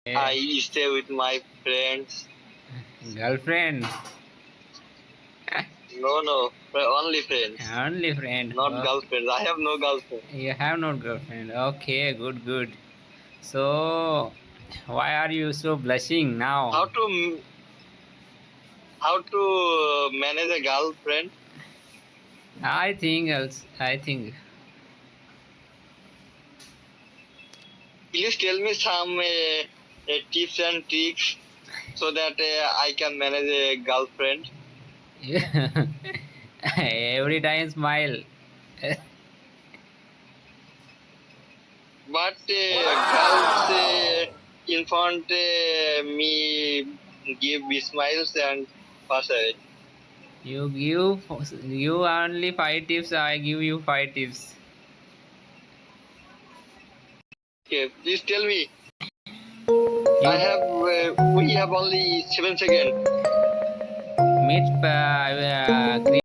I stay with my friends. Girlfriend? No, only friends, Only friend. not Oh, girlfriends. I have no girlfriend. you have no girlfriend. Okay, good, good. So, why are you so blushing now? How to how to manage a girlfriend? I think. Please tell me some tips and tricks so that I can manage a girlfriend. Every time smile. But girls in front me give me smiles and pass away. You only 5 tips. I give you 5 tips. Okay, please tell me. You We have only 7 seconds. meet